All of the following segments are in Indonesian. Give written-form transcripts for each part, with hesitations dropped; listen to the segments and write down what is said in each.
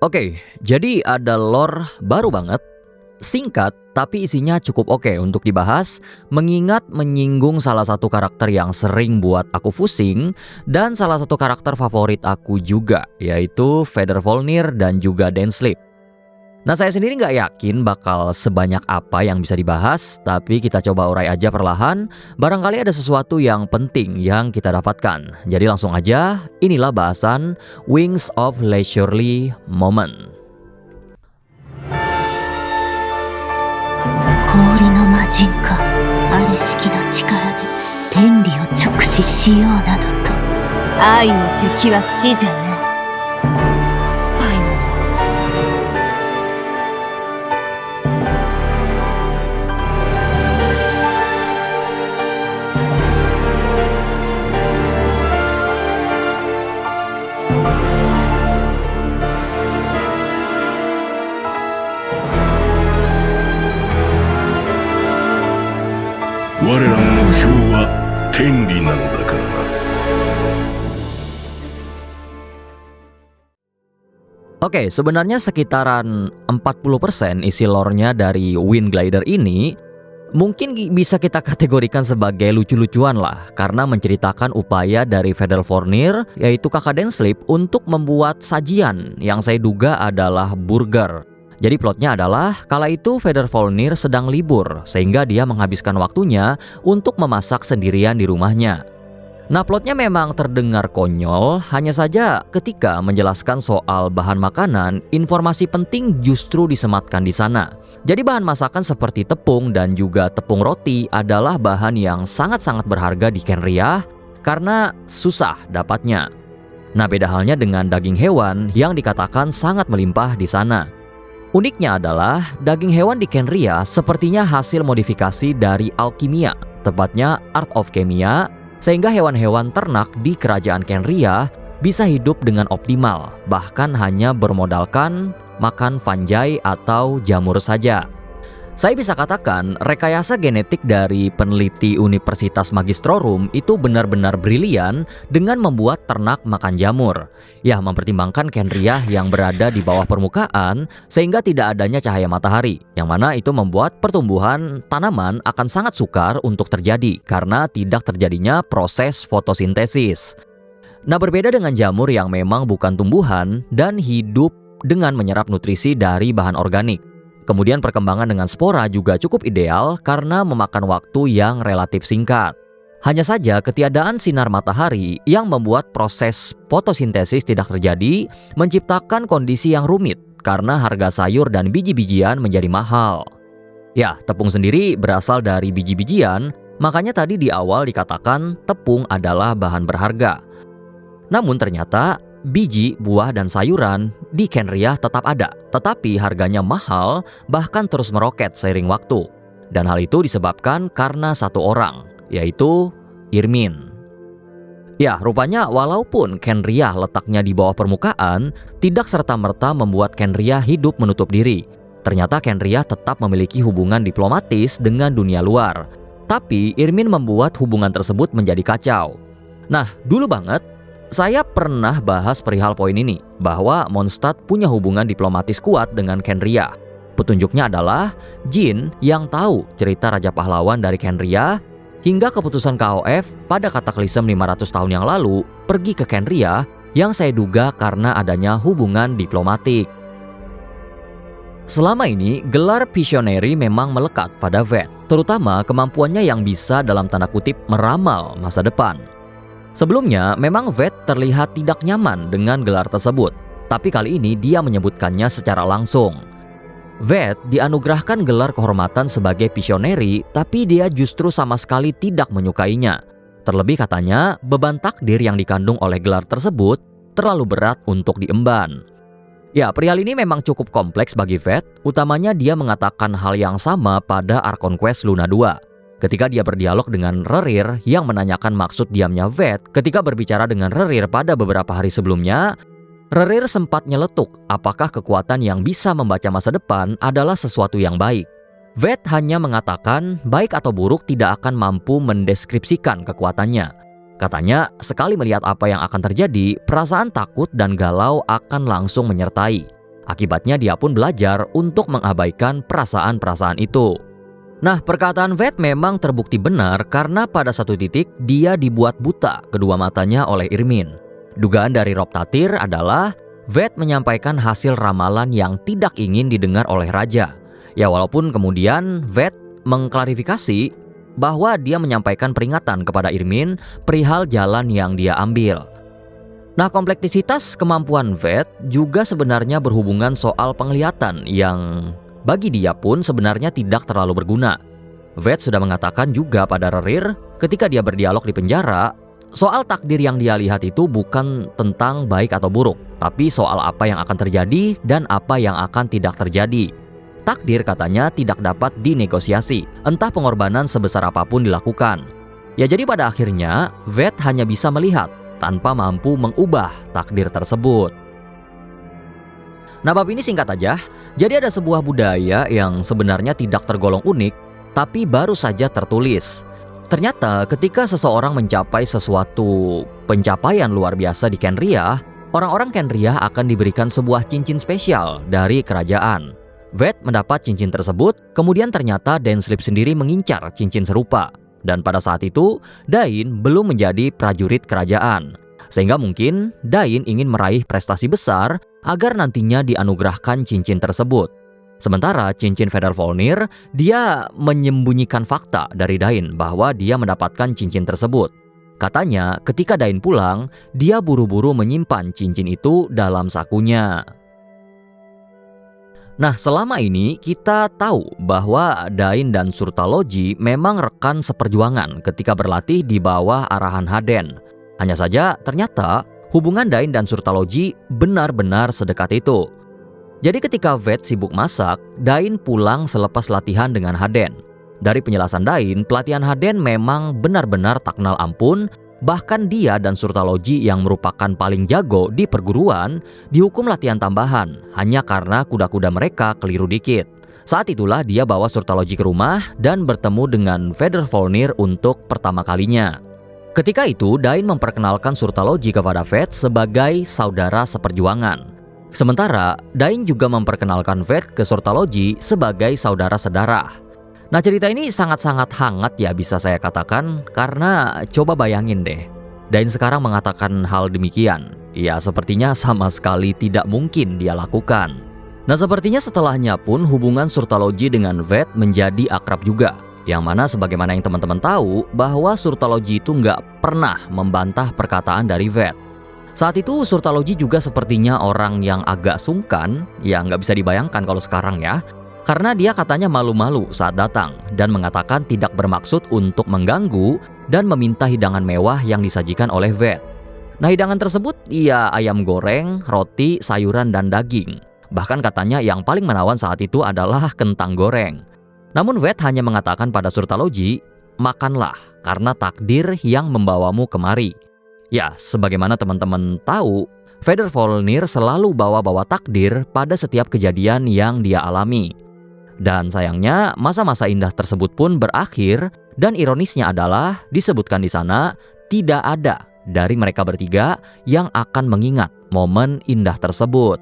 Oke, jadi ada lore baru banget, singkat tapi isinya cukup oke untuk dibahas, mengingat menyinggung salah satu karakter yang sering buat aku pusing dan salah satu karakter favorit aku juga, yaitu Vader Volnir dan juga Dan Sleep. Nah, saya sendiri nggak yakin bakal sebanyak apa yang bisa dibahas, tapi kita coba urai aja perlahan, barangkali ada sesuatu yang penting yang kita dapatkan. Jadi langsung aja, inilah bahasan Wings of Leisurely Moment. 氷の魔人かあれしきの力で天理を直視しようなどと愛の敵は死じゃないパイモン我らの目標は天理なのだからな。 Oke, sebenarnya sekitaran 40% isi lore-nya dari Wind Glider ini mungkin bisa kita kategorikan sebagai lucu-lucuan lah, karena menceritakan upaya dari Vader Volnir, yaitu kakak Dan Sleep, untuk membuat sajian yang saya duga adalah burger. Jadi plotnya adalah kala itu Vader Volnir sedang libur, sehingga dia menghabiskan waktunya untuk memasak sendirian di rumahnya. Nah, plotnya memang terdengar konyol, hanya saja ketika menjelaskan soal bahan makanan, informasi penting justru disematkan di sana. Jadi bahan masakan seperti tepung dan juga tepung roti adalah bahan yang sangat-sangat berharga di Khenria karena susah dapatnya. Nah, beda halnya dengan daging hewan yang dikatakan sangat melimpah di sana. Uniknya adalah daging hewan di Khenria sepertinya hasil modifikasi dari alkimia, tepatnya Art of Chemia, sehingga hewan-hewan ternak di kerajaan Khenria bisa hidup dengan optimal, bahkan hanya bermodalkan makan fungi atau jamur saja. Saya bisa katakan rekayasa genetik dari peneliti Universitas Magistrorum itu benar-benar brilian dengan membuat ternak makan jamur. Ya, mempertimbangkan Khenria yang berada di bawah permukaan sehingga tidak adanya cahaya matahari, yang mana itu membuat pertumbuhan tanaman akan sangat sukar untuk terjadi karena tidak terjadinya proses fotosintesis. Nah, berbeda dengan jamur yang memang bukan tumbuhan dan hidup dengan menyerap nutrisi dari bahan organik. Kemudian perkembangan dengan spora juga cukup ideal karena memakan waktu yang relatif singkat. Hanya saja ketiadaan sinar matahari yang membuat proses fotosintesis tidak terjadi, menciptakan kondisi yang rumit karena harga sayur dan biji-bijian menjadi mahal. Ya, tepung sendiri berasal dari biji-bijian, makanya tadi di awal dikatakan tepung adalah bahan berharga. Namun ternyata biji, buah, dan sayuran di Khenria tetap ada, tetapi harganya mahal, bahkan terus meroket seiring waktu. Dan hal itu disebabkan karena satu orang, yaitu Irmin. Ya, rupanya walaupun Khenria letaknya di bawah permukaan, tidak serta-merta membuat Khenria hidup menutup diri. Ternyata Khenria tetap memiliki hubungan diplomatis dengan dunia luar. Tapi Irmin membuat hubungan tersebut menjadi kacau. Nah, dulu banget, saya pernah bahas perihal poin ini, bahwa Mondstadt punya hubungan diplomatis kuat dengan Khenria. Petunjuknya adalah Jin yang tahu cerita Raja Pahlawan dari Khenria, hingga keputusan KOF pada Cataclysm 500 tahun yang lalu pergi ke Khenria yang saya duga karena adanya hubungan diplomatik. Selama ini, gelar Visionary memang melekat pada Veth, terutama kemampuannya yang bisa dalam tanda kutip meramal masa depan. Sebelumnya, memang Veth terlihat tidak nyaman dengan gelar tersebut, tapi kali ini dia menyebutkannya secara langsung. Veth dianugerahkan gelar kehormatan sebagai Visionary, tapi dia justru sama sekali tidak menyukainya. Terlebih katanya, beban takdir yang dikandung oleh gelar tersebut terlalu berat untuk diemban. Ya, perihal ini memang cukup kompleks bagi Veth, utamanya dia mengatakan hal yang sama pada Archon Quest Luna 2. Ketika dia berdialog dengan Rerir yang menanyakan maksud diamnya Veth ketika berbicara dengan Rerir pada beberapa hari sebelumnya, Rerir sempat nyeletuk apakah kekuatan yang bisa membaca masa depan adalah sesuatu yang baik. Veth hanya mengatakan baik atau buruk tidak akan mampu mendeskripsikan kekuatannya. Katanya, sekali melihat apa yang akan terjadi, perasaan takut dan galau akan langsung menyertai. Akibatnya dia pun belajar untuk mengabaikan perasaan-perasaan itu. Nah, perkataan Ved memang terbukti benar karena pada satu titik dia dibuat buta kedua matanya oleh Irmin. Dugaan dari Rob Tatir adalah Ved menyampaikan hasil ramalan yang tidak ingin didengar oleh raja. Ya, walaupun kemudian Ved mengklarifikasi bahwa dia menyampaikan peringatan kepada Irmin perihal jalan yang dia ambil. Nah, kompleksitas kemampuan Ved juga sebenarnya berhubungan soal penglihatan yang bagi dia pun sebenarnya tidak terlalu berguna. Ved sudah mengatakan juga pada Rerir ketika dia berdialog di penjara, soal takdir yang dia lihat itu bukan tentang baik atau buruk, tapi soal apa yang akan terjadi dan apa yang akan tidak terjadi. Takdir katanya tidak dapat dinegosiasi, entah pengorbanan sebesar apapun dilakukan. Ya, jadi pada akhirnya Ved hanya bisa melihat tanpa mampu mengubah takdir tersebut. Nah, bab ini singkat aja. Jadi ada sebuah budaya yang sebenarnya tidak tergolong unik, tapi baru saja tertulis. Ternyata ketika seseorang mencapai sesuatu pencapaian luar biasa di Khenria, orang-orang Khenria akan diberikan sebuah cincin spesial dari kerajaan. Ved mendapat cincin tersebut, kemudian ternyata Dainsleep sendiri mengincar cincin serupa. Dan pada saat itu, Dain belum menjadi prajurit kerajaan. Sehingga mungkin Dain ingin meraih prestasi besar agar nantinya dianugerahkan cincin tersebut. Sementara cincin Federvolnir, dia menyembunyikan fakta dari Dain bahwa dia mendapatkan cincin tersebut. Katanya ketika Dain pulang, dia buru-buru menyimpan cincin itu dalam sakunya. Nah, selama ini kita tahu bahwa Dain dan Surtaloji memang rekan seperjuangan ketika berlatih di bawah arahan Haden. Hanya saja ternyata hubungan Dain dan Surtaloji benar-benar sedekat itu. Jadi ketika Ved sibuk masak, Dain pulang selepas latihan dengan Haden. Dari penjelasan Dain, pelatihan Haden memang benar-benar tak kenal ampun. Bahkan dia dan Surtaloji yang merupakan paling jago di perguruan dihukum latihan tambahan hanya karena kuda-kuda mereka keliru dikit. Saat itulah dia bawa Surtaloji ke rumah dan bertemu dengan Federvolnir untuk pertama kalinya. Ketika itu, Dain memperkenalkan Surtaloji kepada Ved sebagai saudara seperjuangan. Sementara, Dain juga memperkenalkan Ved ke Surtaloji sebagai saudara sedarah. Nah, cerita ini sangat-sangat hangat ya bisa saya katakan, karena coba bayangin deh, Dain sekarang mengatakan hal demikian. Ya, sepertinya sama sekali tidak mungkin dia lakukan. Nah, sepertinya setelahnya pun hubungan Surtaloji dengan Ved menjadi akrab juga. Yang mana sebagaimana yang teman-teman tahu bahwa Surtaloji itu nggak pernah membantah perkataan dari Ved. Saat itu Surtaloji juga sepertinya orang yang agak sungkan, ya nggak bisa dibayangkan kalau sekarang ya. Karena dia katanya malu-malu saat datang dan mengatakan tidak bermaksud untuk mengganggu dan meminta hidangan mewah yang disajikan oleh Ved. Nah, hidangan tersebut ya ayam goreng, roti, sayuran, dan daging. Bahkan katanya yang paling menawan saat itu adalah kentang goreng. Namun Ved hanya mengatakan pada Surtaloji, makanlah karena takdir yang membawamu kemari. Ya, sebagaimana teman-teman tahu, Federvolnir selalu bawa-bawa takdir pada setiap kejadian yang dia alami. Dan sayangnya masa-masa indah tersebut pun berakhir dan ironisnya adalah disebutkan di sana tidak ada dari mereka bertiga yang akan mengingat momen indah tersebut.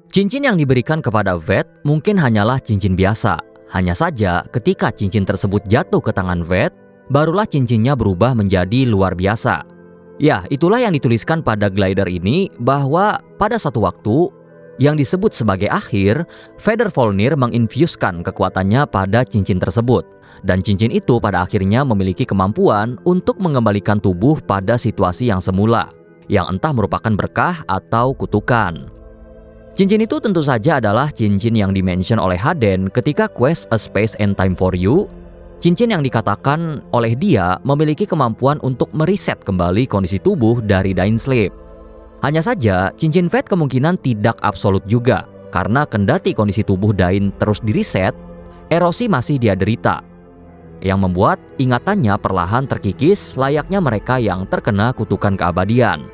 Cincin yang diberikan kepada Ved mungkin hanyalah cincin biasa. Hanya saja ketika cincin tersebut jatuh ke tangan Ved, barulah cincinnya berubah menjadi luar biasa. Ya, itulah yang dituliskan pada glider ini bahwa pada satu waktu yang disebut sebagai akhir, Federvolnir menginfuskan kekuatannya pada cincin tersebut. Dan cincin itu pada akhirnya memiliki kemampuan untuk mengembalikan tubuh pada situasi yang semula, yang entah merupakan berkah atau kutukan. Cincin itu tentu saja adalah cincin yang dimention oleh Haden ketika quest A Space and Time for You. Cincin yang dikatakan oleh dia memiliki kemampuan untuk mereset kembali kondisi tubuh dari Dainsleep. Hanya saja, cincin Ved kemungkinan tidak absolut juga, karena kendati kondisi tubuh Dain terus direset, erosi masih dia derita, yang membuat ingatannya perlahan terkikis layaknya mereka yang terkena kutukan keabadian.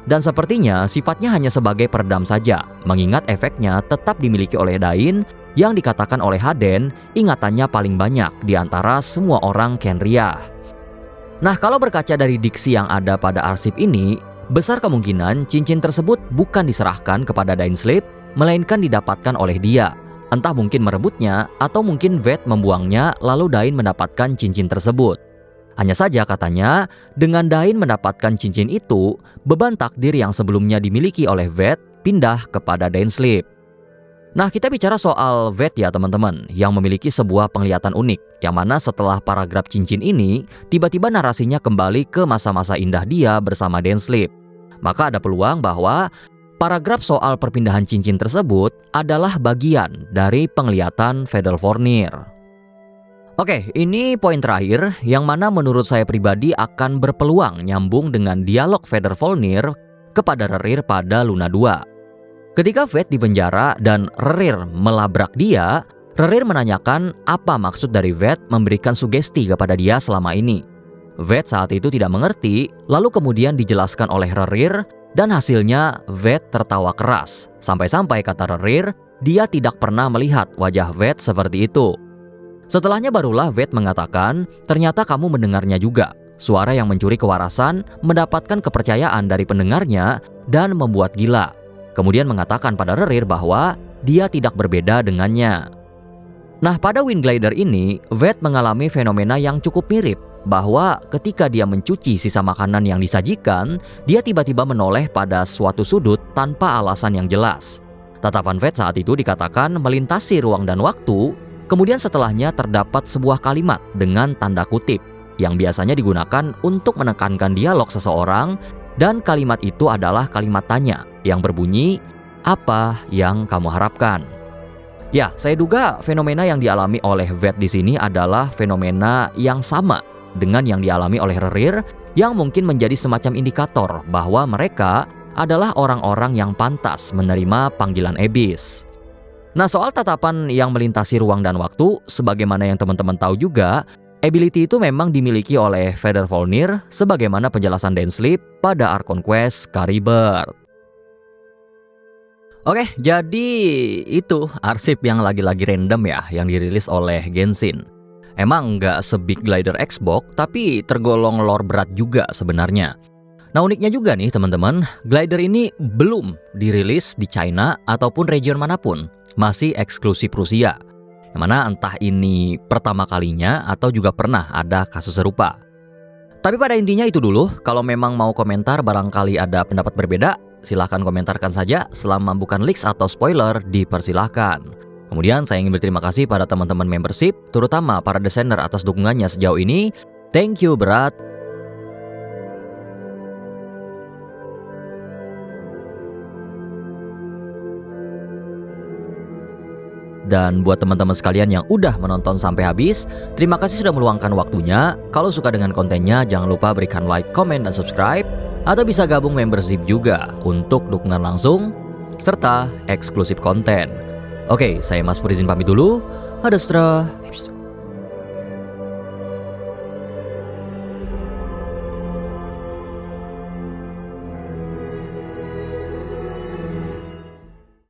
Dan sepertinya sifatnya hanya sebagai peredam saja, mengingat efeknya tetap dimiliki oleh Dain yang dikatakan oleh Haden ingatannya paling banyak di antara semua orang Khenria. Nah, kalau berkaca dari diksi yang ada pada arsip ini, besar kemungkinan cincin tersebut bukan diserahkan kepada Dainsleep, melainkan didapatkan oleh dia. Entah mungkin merebutnya, atau mungkin Veth membuangnya lalu Dain mendapatkan cincin tersebut. Hanya saja katanya, dengan Dain mendapatkan cincin itu, beban takdir yang sebelumnya dimiliki oleh Veth pindah kepada Dainsleep. Nah, kita bicara soal Veth ya teman-teman, yang memiliki sebuah penglihatan unik, yang mana setelah paragraf cincin ini, tiba-tiba narasinya kembali ke masa-masa indah dia bersama Dainsleep. Maka ada peluang bahwa paragraf soal perpindahan cincin tersebut adalah bagian dari penglihatan Fedalvornir. Oke, ini poin terakhir yang mana menurut saya pribadi akan berpeluang nyambung dengan dialog Fedalvornir kepada Rerir pada Luna 2. Ketika Veth dipenjara dan Rerir melabrak dia, Rerir menanyakan apa maksud dari Veth memberikan sugesti kepada dia selama ini. Veth saat itu tidak mengerti, lalu kemudian dijelaskan oleh Rerir dan hasilnya Veth tertawa keras. Sampai-sampai kata Rerir, dia tidak pernah melihat wajah Veth seperti itu. Setelahnya barulah Veth mengatakan, ternyata kamu mendengarnya juga. Suara yang mencuri kewarasan, mendapatkan kepercayaan dari pendengarnya, dan membuat gila. Kemudian mengatakan pada Rerir bahwa dia tidak berbeda dengannya. Nah, pada Wind Glider ini, Veth mengalami fenomena yang cukup mirip, bahwa ketika dia mencuci sisa makanan yang disajikan, dia tiba-tiba menoleh pada suatu sudut tanpa alasan yang jelas. Tatapan Veth saat itu dikatakan melintasi ruang dan waktu. Kemudian setelahnya terdapat sebuah kalimat dengan tanda kutip yang biasanya digunakan untuk menekankan dialog seseorang, dan kalimat itu adalah kalimat tanya yang berbunyi, "Apa yang kamu harapkan?" Ya, saya duga fenomena yang dialami oleh Veth di sini adalah fenomena yang sama dengan yang dialami oleh Rerir, yang mungkin menjadi semacam indikator bahwa mereka adalah orang-orang yang pantas menerima panggilan Abyss. Nah, soal tatapan yang melintasi ruang dan waktu, sebagaimana yang teman-teman tahu juga, ability itu memang dimiliki oleh Fedalvornir sebagaimana penjelasan Dainsleep pada Archon Quest Caribert. Oke, jadi itu arsip yang lagi-lagi random ya, yang dirilis oleh Genshin. Emang nggak se-big Glider Xbox, tapi tergolong lore berat juga sebenarnya. Nah, uniknya juga nih teman-teman, Glider ini belum dirilis di China ataupun region manapun. Masih eksklusif Rusia, yang mana entah ini pertama kalinya atau juga pernah ada kasus serupa. Tapi pada intinya itu dulu. Kalau memang mau komentar barangkali ada pendapat berbeda, silahkan komentarkan saja. Selama bukan leaks atau spoiler, dipersilahkan. Kemudian saya ingin berterima kasih pada teman-teman membership, terutama para desainer atas dukungannya sejauh ini. Thank you berat. Dan buat teman-teman sekalian yang udah menonton sampai habis, terima kasih sudah meluangkan waktunya. Kalau suka dengan kontennya, jangan lupa berikan like, comment, dan subscribe. Atau bisa gabung membership juga untuk dukungan langsung, serta eksklusif konten. Oke, saya Mas Pur izin pamit dulu. Hadastra.